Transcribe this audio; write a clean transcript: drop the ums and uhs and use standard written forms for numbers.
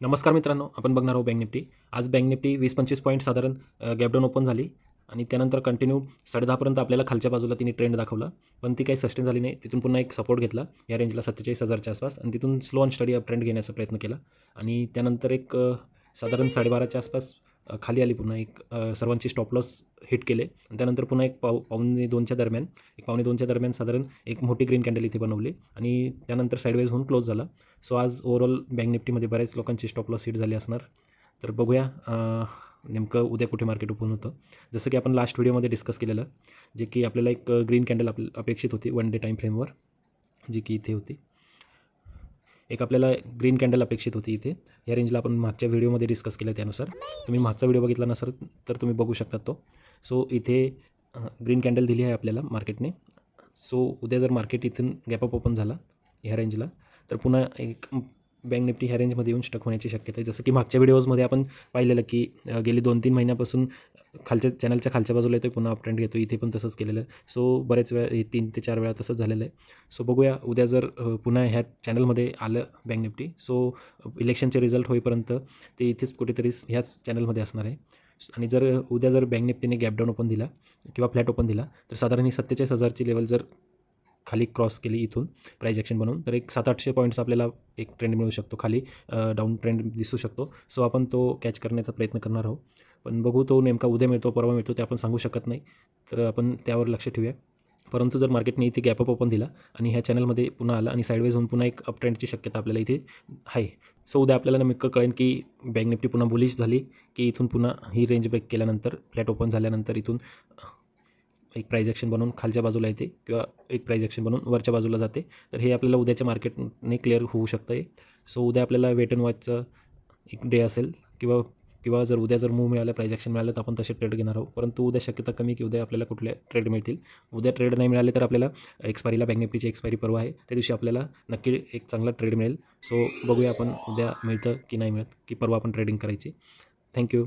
नमस्कार मित्रांनो, आपण बघणार आहोत बँक निफ्टी. आज बँक निफ्टी 20-25 पॉईंट साधारण गॅप डाऊन ओपन झाली आणि त्यानंतर कंटिन्यू 10:30 पर्यंत आपल्याला खालच्या बाजूला तिने ट्रेंड दाखवला. पण ती काही सस्टेन झाली नाही. तिथून पुन्हा एक सपोर्ट घेतला या रेंजला 47,000च्या आसपास आणि तिथून slow and study up trend घेण्याचा प्रयत्न केला आणि त्यानंतर एक साधारण 12:30च्या आसपास खाली आली. पुन्हा एक सर्वांची स्टॉप लॉस हिट केले आणि त्यानंतर पुन्हा एक पावणे 2च्या दरम्यान साधारण एक मोठी ग्रीन कॅन्डल इथे बनवली आणि त्यानंतर साईडवेज होऊन क्लोज झाला. सो आज ओव्हरऑल बँक निफ्टीमध्ये बऱ्याच लोकांची स्टॉप लॉस हिट झाली असणार. तर बघूया नेमकं उद्या कुठे मार्केट ओपन होतं. जसं की आपण लास्ट व्हिडिओमध्ये डिस्कस केलेलं, जे की आपल्याला एक ग्रीन कॅन्डल अपेक्षित होती 1 डे टाईम फ्रेमवर, जी की इथे होती. एक आपल्याला ग्रीन कॅन्डल अपेक्षित होती इथे. या रेंजला आपण मागच्या व्हिडिओमध्ये डिस्कस केलं. त्यानुसार तुम्ही मागचा व्हिडिओ बघितला नसेल तर तुम्ही बघू शकता तो. सो इथे ग्रीन कॅन्डल दिली आहे आपल्याला मार्केटने. सो उद्या जर मार्केट इथून गॅपअप ओपन झाला ह्या रेंजला तर पुन्हा एक बँक निफ्टी ह्या रेंजमध्ये येऊन स्टक होण्याची शक्यता आहे. जसं की मागच्या व्हिडिओजमध्ये आपण पाहिलेलं की गेली 2-3 महिन्यापासून चॅनलच्या खालच्या बाजूला येतो, पुन्हा अप ट्रेंड घेतो. इथे पण तसंच केलेलं आहे. सो बरेच वेळा 3 ते 4 वेळा तसंच झालेलं आहे. सो बघूया उद्या जर पुन्हा ह्या चॅनलमध्ये आलं बँक निफ्टी, सो इलेक्शनचे रिझल्ट होईपर्यंत ते इथेच कुठेतरी ह्याच चॅनलमध्ये असणार आहे. आणि जर उद्या जर बँक निफ्टीने गॅप डाऊन ओपन दिला किंवा फ्लॅट ओपन दिला तर साधारण ही 47,000ची लेवल जर खाली क्रॉस केली इथून प्राईज ॲक्शन बनवून तर एक 700-800 पॉईंट्स आपल्याला एक ट्रेंड मिळू शकतो. खाली डाऊन ट्रेंड दिसू शकतो. सो आपण तो कॅच करण्याचा प्रयत्न करणार आहोत. पण बघू तो नेमका उद्या मिळतो परवा मिळतो ते आपण सांगू शकत नाही. तर आपण त्यावर लक्ष ठेवूया. परंतु जर मार्केटने इथे गॅपअप ओपन दिला आणि ह्या चॅनलमध्ये पुन्हा आला आणि साईडवेज होऊन पुन्हा एक अप ट्रेंडची शक्यता आपल्याला इथे आहे. सो उद्या आपल्याला नेमकं कळेल की बँक निफ्टी पुन्हा बुलिश झाली की इथून पुन्हा ही रेंज ब्रेक केल्यानंतर फ्लॅट ओपन झाल्यानंतर इथून एक प्राईज ॲक्शन बनवून खालच्या बाजूला येते किंवा एक प्राईज ॲक्शन बनवून वरच्या बाजूला जाते. तर हे आपल्याला उद्याच्या मार्केटने क्लिअर होऊ शकतं आहे. सो उद्या आपल्याला वेट अँड वॉचचं एक डे असेल किंवा जर उद्या मूव्ह मिळालं, प्राईज ॲक्शन मिळालं तर आपण तसे ट्रेड घेणार आहोत. परंतु उद्या शक्यता कमी की उद्या आपल्याला कुठले ट्रेड मिळतील. उद्या ट्रेड नाही मिळाले तर आपल्याला एक्सपायरीला बँक निफ्टीची एक्सपायरी परवा आहे, त्या दिवशी आपल्याला नक्की एक चांगला ट्रेड मिळेल. सो बघूया आपण उद्या मिळतं की नाही मिळत की परवा आपण ट्रेडिंग करायची. थँक्यू.